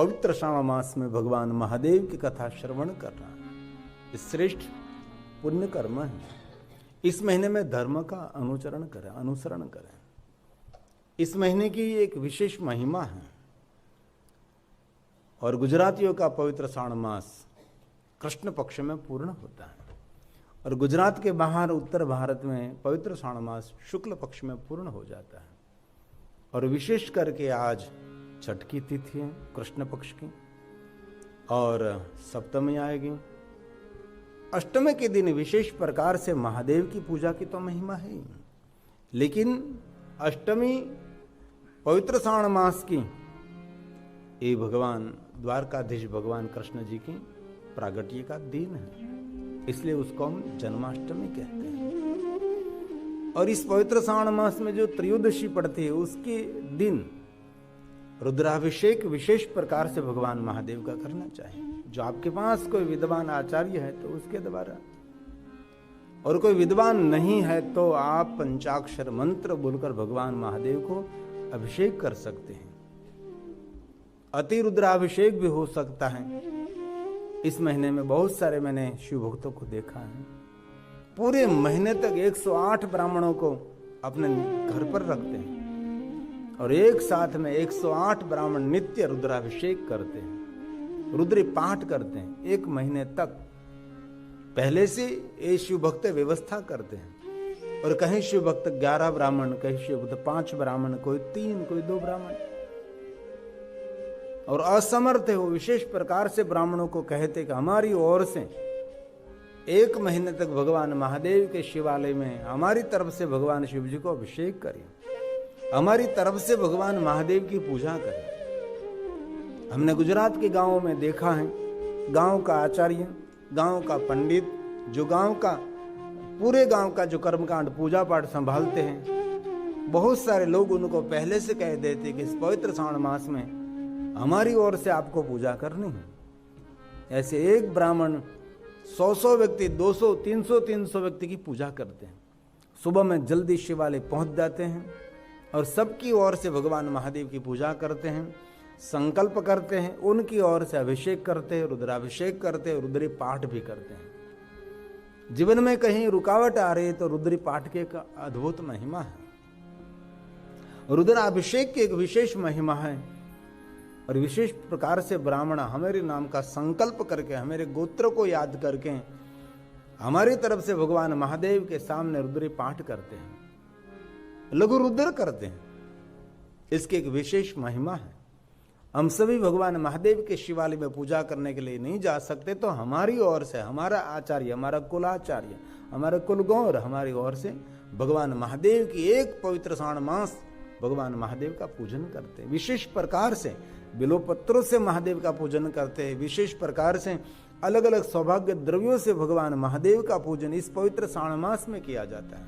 पवित्र श्रावण मास में भगवान महादेव की कथा श्रवण करना श्रेष्ठ पुण्य कर्म है। इस महीने में धर्म का अनुसरण करें। इस महीने की एक विशेष महिमा है और गुजरातियों का पवित्र श्रावण मास कृष्ण पक्ष में पूर्ण होता है और गुजरात के बाहर उत्तर भारत में पवित्र श्रावण मास शुक्ल पक्ष में पूर्ण हो जाता है। और विशेष करके आज छठ की तिथि है कृष्ण पक्ष की और सप्तमी आएगी। अष्टमी के दिन विशेष प्रकार से महादेव की पूजा की तो महिमा है, लेकिन अष्टमी पवित्र श्रावण मास की ये भगवान द्वारकाधीश भगवान कृष्ण जी की प्रागट्य का दिन है, इसलिए उसको हम जन्माष्टमी कहते हैं। और इस पवित्र श्रावण मास में जो त्रयोदशी पड़ती है उसके दिन रुद्राभिषेक विशेष प्रकार से भगवान महादेव का करना चाहिए। जो आपके पास कोई विद्वान आचार्य है तो उसके द्वारा, और कोई विद्वान नहीं है तो आप पंचाक्षर मंत्र बोलकर भगवान महादेव को अभिषेक कर सकते हैं। अति रुद्राभिषेक भी हो सकता है। इस महीने में बहुत सारे मैंने शिव भक्तों को देखा है, पूरे महीने तक 108 ब्राह्मणों को अपने घर पर रखते हैं और एक साथ में 108 ब्राह्मण नित्य रुद्राभिषेक करते हैं, रुद्री पाठ करते हैं। एक महीने तक पहले से ये शिव भक्त व्यवस्था करते हैं। और कहीं शिव भक्त 11 ब्राह्मण, कहीं शिव भक्त 5 ब्राह्मण, कोई 3, कोई 2 ब्राह्मण। और असमर्थ है वो विशेष प्रकार से ब्राह्मणों को कहते कि हमारी ओर से एक महीने तक भगवान महादेव के शिवालय में हमारी तरफ से भगवान शिव जी को अभिषेक करें, हमारी तरफ से भगवान महादेव की पूजा करें। हमने गुजरात के गांवों में देखा है, गांव का आचार्य, गांव का पंडित, जो गांव का पूरे गांव का जो कर्मकांड पूजा पाठ संभालते हैं, बहुत सारे लोग उनको पहले से कह देते कि इस पवित्र श्रावण मास में हमारी ओर से आपको पूजा करनी है। ऐसे एक ब्राह्मण 100 व्यक्ति, 200, 300 व्यक्ति की पूजा करते हैं। सुबह में जल्दी शिवालय पहुंच जाते हैं और सबकी ओर से भगवान महादेव की पूजा करते हैं, संकल्प करते हैं, उनकी ओर से अभिषेक करते हैं, रुद्राभिषेक करते हैं, रुद्री पाठ भी करते हैं। जीवन में कहीं रुकावट आ रही है तो रुद्री पाठ की एक अद्भुत महिमा है। रुद्राभिषेक की एक विशेष महिमा है और विशेष प्रकार से ब्राह्मण हमारे नाम का संकल्प करके, हमारे गोत्र को याद करके हमारी तरफ से भगवान महादेव के सामने रुद्री पाठ करते हैं, लघु रुद्र करते हैं। इसकी एक विशेष महिमा है। हम सभी भगवान महादेव के शिवालय में पूजा करने के लिए नहीं जा सकते तो हमारी ओर से, हमारा आचार्य, हमारा कुलाचार्य, हमारा कुलगौर, हमारी ओर से भगवान महादेव की एक पवित्र श्रावण मास भगवान महादेव का पूजन करते हैं। विशेष प्रकार से बिल्वपत्रों से महादेव का पूजन करते हैं। विशेष प्रकार से अलग अलग सौभाग्य द्रव्यों से भगवान महादेव का पूजन इस पवित्र श्रावण मास में किया जाता है।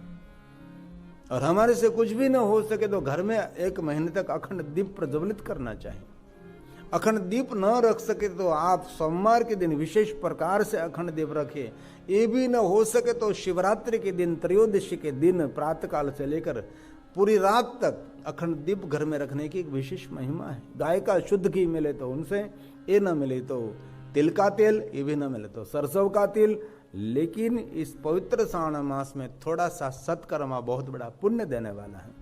और हमारे से कुछ भी न हो सके तो घर में एक महीने तक अखंड दीप प्रज्वलित करना चाहिए। अखंड दीप न रख सके तो आप सोमवार के दिन विशेष प्रकार से अखंड दीप रखें। ये भी न हो सके तो शिवरात्रि के दिन, त्रयोदशी के दिन प्रातःकाल से लेकर पूरी रात तक अखंड दीप घर में रखने की एक विशेष महिमा है। गाय का शुद्ध घी मिले तो उनसे, ये न मिले तो तिल का तेल, ये भी न मिले तो सरसों का तेल। लेकिन इस पवित्र श्रावण मास में थोड़ा सा सत्कर्मा बहुत बड़ा पुण्य देने वाला है।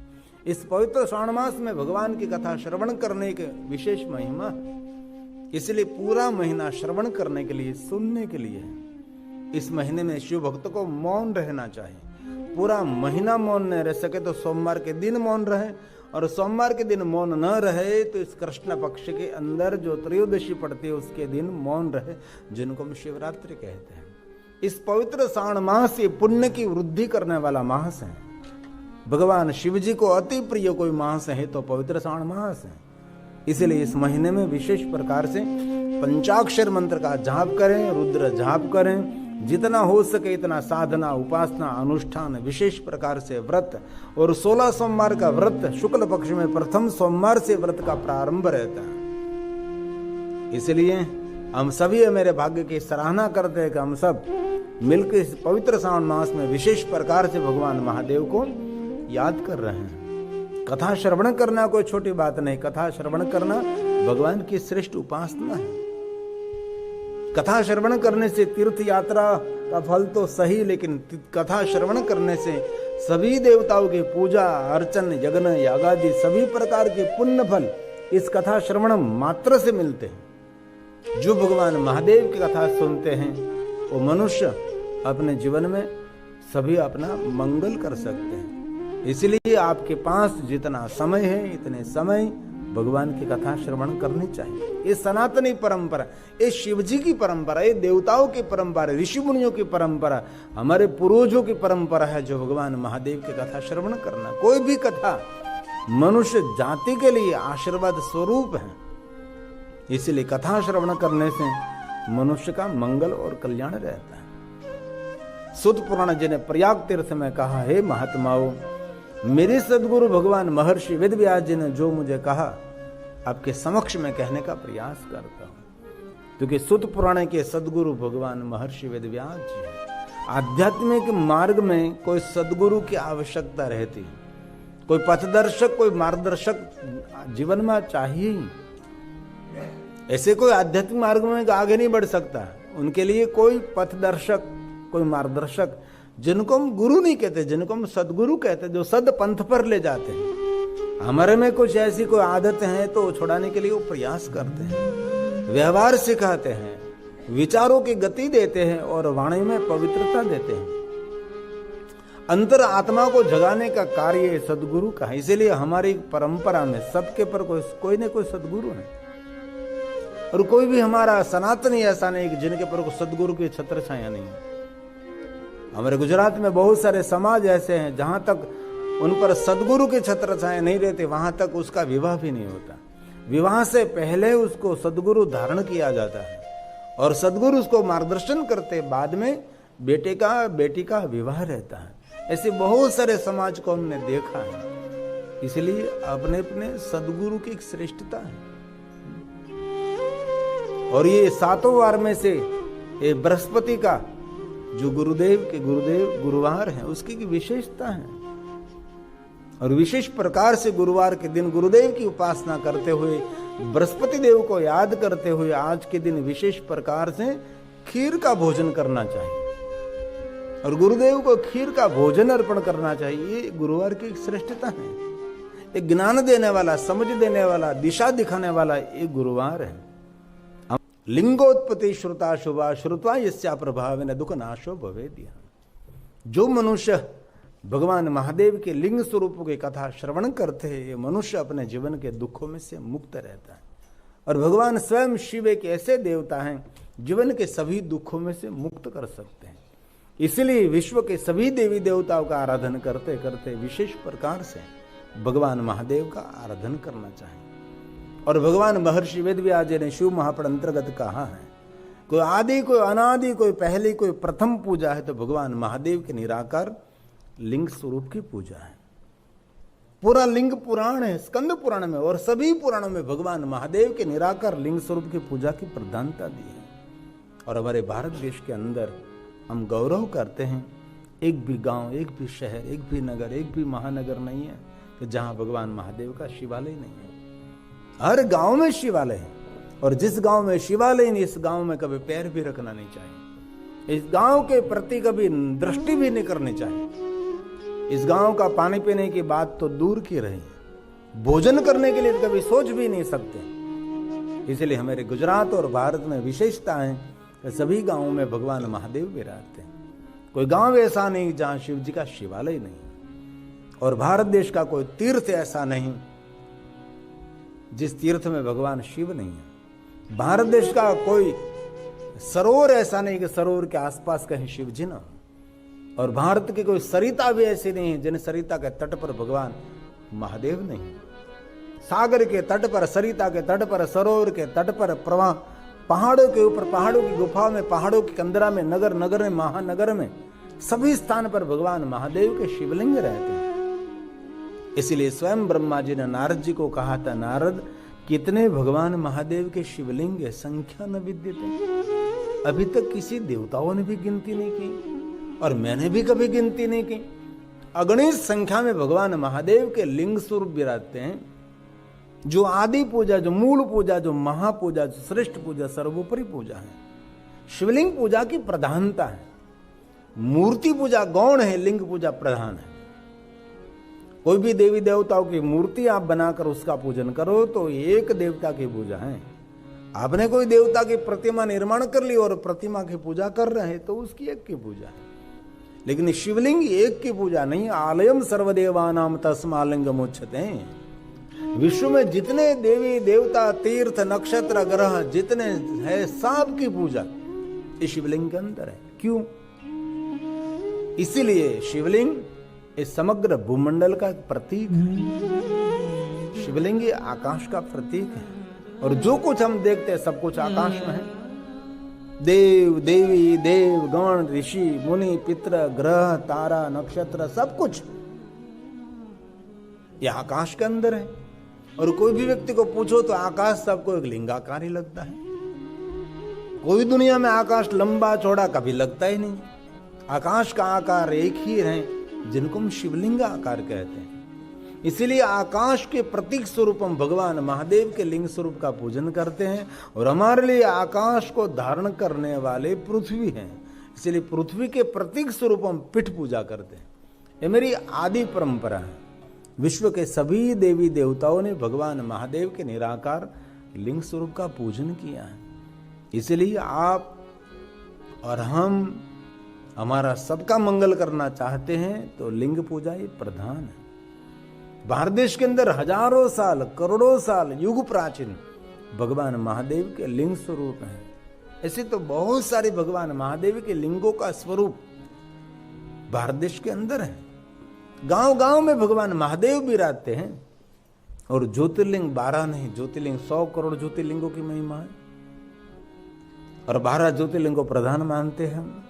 इस पवित्र श्रावण मास में भगवान की कथा श्रवण करने के विशेष महिमा है, इसलिए पूरा महीना श्रवण करने के लिए, सुनने के लिए है। इस महीने में शिव भक्त को मौन रहना चाहिए। पूरा महीना मौन न रह सके तो सोमवार के दिन मौन रहे, और सोमवार के दिन मौन न रहे तो इस कृष्ण पक्ष के अंदर जो त्रयोदशी पड़ती है उसके दिन मौन रहे, जिनको हम शिवरात्रि कहते हैं। इस पवित्र श्रावण मास ये पुण्य की वृद्धि करने वाला मास है। भगवान शिव जी को अति प्रिय कोई मास है तो पवित्र श्रावण मास है। इसलिए इस महीने में विशेष प्रकार से पंचाक्षर मंत्र का जाप करें, रुद्र जाप करें, जितना हो सके इतना साधना, उपासना, अनुष्ठान, विशेष प्रकार से व्रत। और 16 सोमवार का व्रत शुक्ल पक्ष में प्रथम सोमवार से व्रत का प्रारंभ रहता है। इसलिए हम सभी मेरे भाग्य की सराहना करते हैं कि हम सब मिलकर इस पवित्र श्रावण मास में विशेष प्रकार से भगवान महादेव को याद कर रहे हैं। कथा श्रवण करना कोई छोटी बात नहीं, कथा श्रवण करना भगवान की श्रेष्ठ उपासना है। कथा श्रवण करने से तीर्थ यात्रा का फल तो सही, लेकिन कथा श्रवण करने से सभी देवताओं की पूजा अर्चन यज्ञ यागादि सभी प्रकार के पुण्य फल इस कथा श्रवण मात्र से मिलते हैं। जो भगवान महादेव की कथा सुनते हैं वो मनुष्य अपने जीवन में सभी अपना मंगल कर सकते हैं। इसलिए आपके पास जितना समय है इतने समय भगवान की कथा श्रवण करनी चाहिए। ये सनातनी परंपरा, ये शिव जी की परंपरा, ये देवताओं की परंपरा, ऋषि मुनियों की परंपरा, हमारे पूर्वजों की परंपरा है जो भगवान महादेव की कथा श्रवण करना। कोई भी कथा मनुष्य जाति के लिए आशीर्वाद स्वरूप है, इसलिए कथा श्रवण करने से मनुष्य का मंगल और कल्याण रहता है। सुत पुराण जी ने प्रयाग तीर्थ में कहा, हे महात्माओं, मेरे सदगुरु भगवान महर्षि वेद व्यास जी ने जो मुझे कहा आपके समक्ष में कहने का प्रयास करता हूं, क्योंकि सुत पुराण के सदगुरु भगवान महर्षि वेद व्यास जी हैं। आध्यात्मिक मार्ग में कोई सदगुरु की आवश्यकता रहती है, कोई पथदर्शक, कोई मार्गदर्शक जीवन में चाहिए ही। ऐसे कोई आध्यात्मिक मार्ग में आगे नहीं बढ़ सकता, उनके लिए कोई पथदर्शक, कोई मार्गदर्शक, जिनको हम गुरु नहीं कहते, जिनको हम सदगुरु कहते, जो सद पंथ पर ले जाते हैं। हमारे में कुछ ऐसी कोई आदत है तो छुड़ाने के लिए वो प्रयास करते हैं, व्यवहार सिखाते हैं, विचारों की गति देते हैं और वाणी में पवित्रता देते हैं। अंतर आत्मा को जगाने का कार्य सदगुरु का है। इसीलिए हमारी परंपरा में सबके पर कोई न कोई सदगुरु है, और कोई भी हमारा सनातनी ऐसा नहीं कि जिनके पर सदगुरु की छत्र छाया नहीं है। हमारे गुजरात में बहुत सारे समाज ऐसे हैं जहां तक उन पर सदगुरु की छत्र छाया नहीं रहते वहां तक उसका विवाह भी नहीं होता। विवाह से पहले उसको सदगुरु धारण किया जाता है और सदगुरु उसको मार्गदर्शन करते, बाद में बेटे का बेटी का विवाह रहता है। ऐसे बहुत सारे समाज को हमने देखा है। इसलिए अपने अपने सदगुरु की एक श्रेष्ठता है। और ये 7 वार में से ये बृहस्पति का जो गुरुदेव गुरुवार है उसकी विशेषता है। और विशेष प्रकार से गुरुवार के दिन गुरुदेव की उपासना करते हुए, बृहस्पति देव को याद करते हुए आज के दिन विशेष प्रकार से खीर का भोजन करना चाहिए और गुरुदेव को खीर का भोजन अर्पण करना चाहिए। ये गुरुवार की श्रेष्ठता है। एक ज्ञान देने वाला, समझ देने वाला, दिशा दिखाने वाला एक गुरुवार है। लिंगोत्पत्ति श्रुता शुभा श्रुत्वा यस्या प्रभावेन दुख नाशो भवेद्य। जो मनुष्य भगवान महादेव के लिंग स्वरूपों की कथा श्रवण करते हैं, ये मनुष्य अपने जीवन के दुखों में से मुक्त रहता है। और भगवान स्वयं शिव एक ऐसे देवता हैं जीवन के सभी दुखों में से मुक्त कर सकते हैं। इसलिए विश्व के सभी देवी देवताओं का आराधन करते करते विशेष प्रकार से भगवान महादेव का आराधन करना चाहिए। और भगवान महर्षि वेद व्यास जी ने शिव महापुराण अंतर्गत कहा है, कोई आदि, कोई अनादि, कोई पहली, कोई प्रथम पूजा है तो भगवान महादेव के निराकार लिंग स्वरूप की पूजा है। पूरा लिंग पुराण है स्कंद पुराण में, और सभी पुराणों में भगवान महादेव के निराकार लिंग स्वरूप की पूजा की प्रधानता दी है। और हमारे भारत देश के अंदर हम गौरव करते हैं, एक भी गांव, एक भी शहर, एक भी नगर, एक भी महानगर नहीं है कि जहां भगवान महादेव का शिवालय नहीं है। हर गांव में शिवालय है, और जिस गांव में शिवालय नहीं, इस गांव में कभी पैर भी रखना नहीं चाहिए। इस गांव के प्रति कभी दृष्टि भी नहीं करनी चाहिए। इस गांव का पानी पीने की बात तो दूर की रही, भोजन करने के लिए कभी सोच भी नहीं सकते। इसलिए हमारे गुजरात और भारत में विशेषता है कि सभी गांवों में भगवान महादेव विराजते हैं। कोई गांव ऐसा नहीं जहां शिव जी का शिवालय नहीं, और भारत देश का कोई तीर्थ ऐसा नहीं जिस तीर्थ में भगवान शिव नहीं है। भारत देश का कोई सरोवर ऐसा नहीं कि सरोवर के आसपास कहीं शिव जी ना, और भारत की कोई सरिता भी ऐसी नहीं है जिन सरिता के तट पर भगवान महादेव नहीं। सागर के तट पर, सरिता के तट पर, सरोवर के तट पर, प्रवाह पहाड़ों के ऊपर, पहाड़ों की गुफाओं में, पहाड़ों की कंदरा में, नगर नगर में, महानगर में, सभी स्थान पर भगवान महादेव के शिवलिंग रहते हैं। इसलिए स्वयं ब्रह्मा जी ने नारद जी को कहा था, नारद कितने भगवान महादेव के शिवलिंग है, संख्या न विद्यते। अभी तक किसी देवताओं ने भी गिनती नहीं की और मैंने भी कभी गिनती नहीं की। अगणित संख्या में भगवान महादेव के लिंग स्वरूप विराजते हैं, जो आदि पूजा, जो मूल पूजा, जो महापूजा, जो श्रेष्ठ पूजा, सर्वोपरि पूजा है। शिवलिंग पूजा की प्रधानता है। मूर्ति पूजा गौण है, लिंग पूजा प्रधान है। कोई भी देवी देवताओं की मूर्ति आप बनाकर उसका पूजन करो तो एक देवता की पूजा है। आपने कोई देवता की प्रतिमा निर्माण कर ली और प्रतिमा की पूजा कर रहे हैं तो उसकी एक की पूजा है। लेकिन शिवलिंग एक की पूजा नहीं, आलयम सर्वदेवानाम तस्मालिंगमुच्यते। विश्व में जितने देवी देवता, तीर्थ, नक्षत्र, ग्रह जितने है, सब की पूजा इस शिवलिंग के अंदर है। क्यों? इसीलिए शिवलिंग इस समग्र भूमंडल का एक प्रतीक है। शिवलिंग आकाश का प्रतीक है और जो कुछ हम देखते हैं सब कुछ आकाश में है। देव, देवी, देव, गण, ऋषि, मुनि, पितर, ग्रह, तारा, नक्षत्र, सब कुछ यह आकाश के अंदर है। और कोई भी व्यक्ति को पूछो तो आकाश सबको एक लिंगाकार ही लगता है। कोई दुनिया में आकाश लंबा चौड़ा कभी लगता ही नहीं। आकाश का आकार एक ही है, जिनको हम शिवलिंग आकार कहते हैं। इसीलिए आकाश के प्रतीक स्वरूप हम भगवान महादेव के लिंग स्वरूप का पूजन करते हैं। और हमारे लिए आकाश को धारण करने वाले पृथ्वी हैं, इसलिए पृथ्वी के प्रतीक स्वरूप हम पीठ पूजा करते हैं। ये मेरी आदि परंपरा है। विश्व के सभी देवी देवताओं ने भगवान महादेव के निराकार लिंग स्वरूप का पूजन किया है। इसलिए आप और हम हमारा सबका मंगल करना चाहते हैं तो लिंग पूजा ये प्रधान है। भारत देश के अंदर हजारों साल, करोड़ों साल, युग प्राचीन भगवान महादेव के लिंग स्वरूप हैं। ऐसे तो बहुत सारे भगवान महादेव के लिंगों का स्वरूप भारत देश के अंदर है। गांव गांव में भगवान महादेव विराजते हैं। और ज्योतिर्लिंग 12 नहीं, ज्योतिर्लिंग 100 करोड़ ज्योतिर्लिंगों की महिमा है। और 12 ज्योतिर्लिंग को प्रधान मानते हैं हम।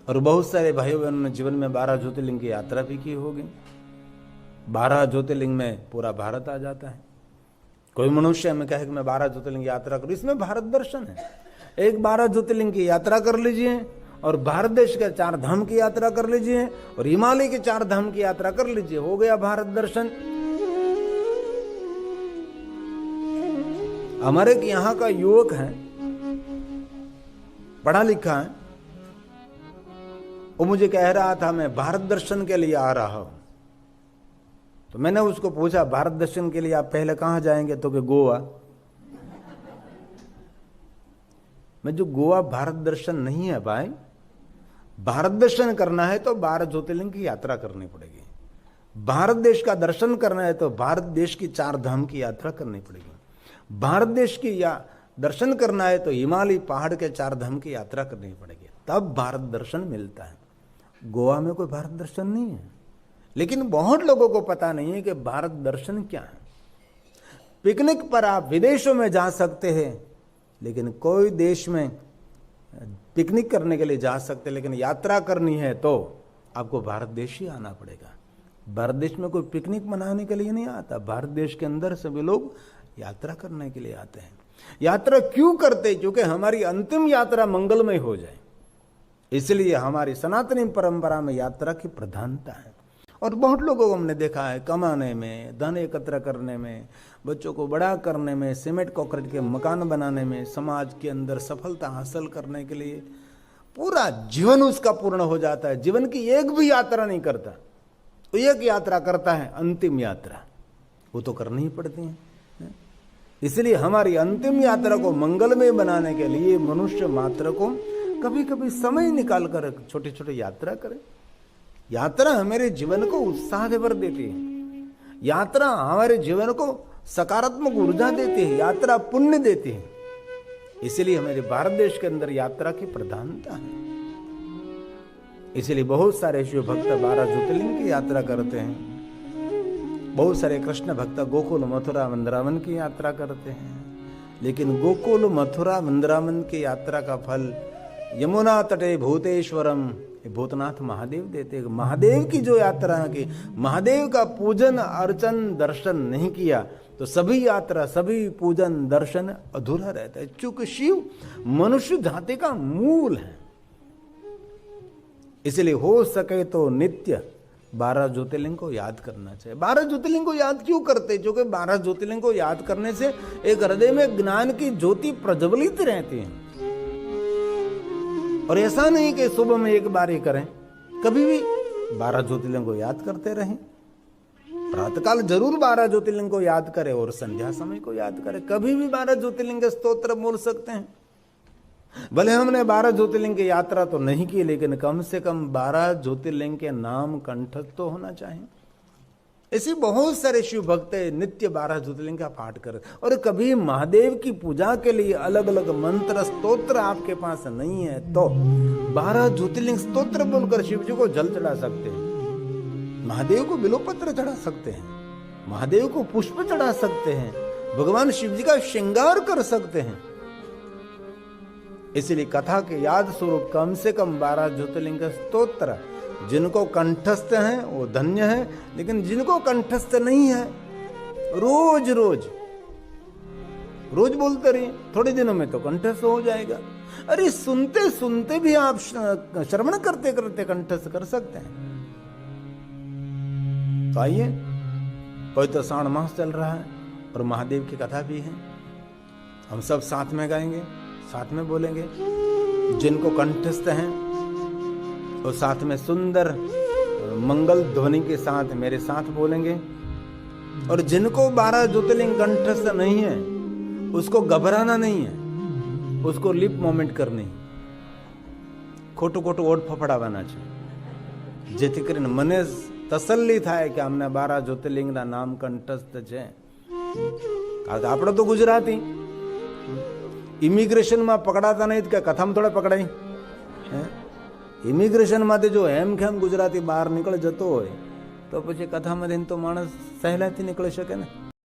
और बहुत सारे भाइयों बहनों ने जीवन में 12 ज्योतिर्लिंग की यात्रा भी की होगी। 12 ज्योतिर्लिंग में पूरा भारत आ जाता है। कोई मनुष्य हमें कहे कि मैं 12 ज्योतिर्लिंग की यात्रा करूं, इसमें भारत दर्शन है। एक 12 ज्योतिर्लिंग की यात्रा कर लीजिए और भारत देश के 4 धाम की यात्रा कर लीजिए और हिमालय के 4 धाम की यात्रा कर लीजिए, हो गया भारत दर्शन। हमारे यहाँ का युवक है, पढ़ा लिखा है, वो मुझे कह रहा था मैं भारत दर्शन के लिए आ रहा हूं। तो मैंने उसको पूछा भारत दर्शन के लिए आप पहले कहां जाएंगे? तो कि गोवा। मैं जो गोवा भारत दर्शन नहीं है भाई। भारत दर्शन करना है तो 12 ज्योतिर्लिंग की यात्रा करनी पड़ेगी। भारत देश का दर्शन करना है तो भारत देश की 4 धाम की यात्रा करनी पड़ेगी। भारत देश की दर्शन करना है तो हिमालय पहाड़ के 4 धाम की यात्रा करनी पड़ेगी, तब भारत दर्शन मिलता है। गोवा में कोई भारत दर्शन नहीं है। लेकिन बहुत लोगों को पता नहीं है कि भारत दर्शन क्या है। पिकनिक पर आप विदेशों में जा सकते हैं, लेकिन कोई देश में पिकनिक करने के लिए जा सकते, लेकिन यात्रा करनी है तो आपको भारत देश ही आना पड़ेगा। भारत देश में कोई पिकनिक मनाने के लिए नहीं आता। भारत देश के अंदर सभी लोग यात्रा करने के लिए आते हैं। यात्रा क्यों करते? क्योंकि हमारी अंतिम यात्रा मंगलमय हो जाए। इसलिए हमारी सनातनी परंपरा में यात्रा की प्रधानता है। और बहुत लोगों को हमने देखा है कमाने में, धन एकत्र करने में, बच्चों को बड़ा करने में, सीमेंट कंक्रीट के मकान बनाने में, समाज के अंदर सफलता हासिल करने के लिए पूरा जीवन उसका पूर्ण हो जाता है। जीवन की एक भी यात्रा नहीं करता, तो एक यात्रा करता है अंतिम यात्रा, वो तो करनी ही पड़ती है। इसलिए हमारी अंतिम यात्रा को मंगलमय बनाने के लिए मनुष्य मात्र को कभी कभी समय निकाल कर छोटी छोटी यात्रा करें। यात्रा हमारे जीवन को उत्साह भर देती है। यात्रा हमारे जीवन को सकारात्मक ऊर्जा देती है। यात्रा पुण्य देती है। इसलिए हमारे भारत देश के अंदर यात्रा की प्रधानता है। इसलिए बहुत सारे शिव भक्त 12 ज्योतिर्लिंग की यात्रा करते हैं। बहुत सारे कृष्ण भक्त गोकुल, मथुरा, वृंदावन की यात्रा करते हैं। लेकिन गोकुल, मथुरा, वृंदावन की यात्रा का फल यमुना तटे भूतेश्वरम भूतनाथ महादेव देते हैं। महादेव की जो यात्रा की, महादेव का पूजन अर्चन दर्शन नहीं किया तो सभी यात्रा, सभी पूजन दर्शन अधूरा रहता है। चूंकि शिव मनुष्य जाति का मूल है, इसलिए हो सके तो नित्य 12 ज्योतिर्लिंग को याद करना चाहिए। 12 ज्योतिर्लिंग को याद क्यों करते? क्योंकि 12 ज्योतिर्लिंग को याद करने से एक हृदय में ज्ञान की ज्योति प्रज्वलित रहती है। और ऐसा नहीं कि सुबह में एक बार ही करें, कभी भी 12 ज्योतिर्लिंग को याद करते रहें। प्रातःकाल जरूर 12 ज्योतिर्लिंग को याद करें और संध्या समय को याद करें। कभी भी 12 ज्योतिर्लिंग के स्तोत्र बोल सकते हैं। भले हमने 12 ज्योतिर्लिंग की यात्रा तो नहीं की, लेकिन कम से कम 12 ज्योतिर्लिंग के नाम कंठस्थ तो होना चाहिए। ऐसे बहुत सारे शिव भक्त नित्य 12 ज्योतिर्लिंग का पाठ कर। और कभी महादेव की पूजा के लिए अलग अलग मंत्र स्तोत्र आपके पास नहीं है तो 12 ज्योतिर्लिंग स्तोत्र बोलकर शिव जी को जल चढ़ा सकते हैं, महादेव को बिल्वपत्र चढ़ा सकते हैं, महादेव को पुष्प चढ़ा सकते हैं, भगवान शिव जी का श्रृंगार कर सकते हैं। इसलिए कथा के याद स्वरूप कम से कम 12 ज्योतिर्लिंग स्तोत्र जिनको कंठस्थ हैं वो धन्य है, लेकिन जिनको कंठस्थ नहीं है रोज रोज रोज बोलते रहिए, थोड़े दिनों में तो कंठस्थ हो जाएगा। अरे सुनते सुनते भी आप श्रवण करते करते कंठस्थ कर सकते हैं। तो आइए, पवित्र श्रावण मास चल रहा है और महादेव की कथा भी है। हम सब साथ में गाएंगे, साथ में बोलेंगे। जिनको कंठस्थ हैं और साथ में सुंदर मंगल ध्वनि के साथ मेरे साथ बोलेंगे। और जिनको 12 ज्योतिर्लिंग कंठस्थ नहीं है उसको घबराना नहीं है, उसको लिप मोमेंट करनी, खोटू खोटू ओठ फफड़ावाना છે, જેથી કરીને મને તસલ્લી થાય કે અમને 12 જ્યોતિર્લિંગના નામ કંઠસ્થ છે। કારણ કે આપણે તો ગુજરાતી ઇમિગ્રેશનમાં પકડાતા નહીં કે કથામાં થોડા પકડાય। ઇમિગ્રેશનમાંથી જો હેમખેમ ગુજરાતી બહાર નીકળી જતો હોય તો પછી કથામાંથી તો માણસ સહેલાઈથી નીકળી શકે ને।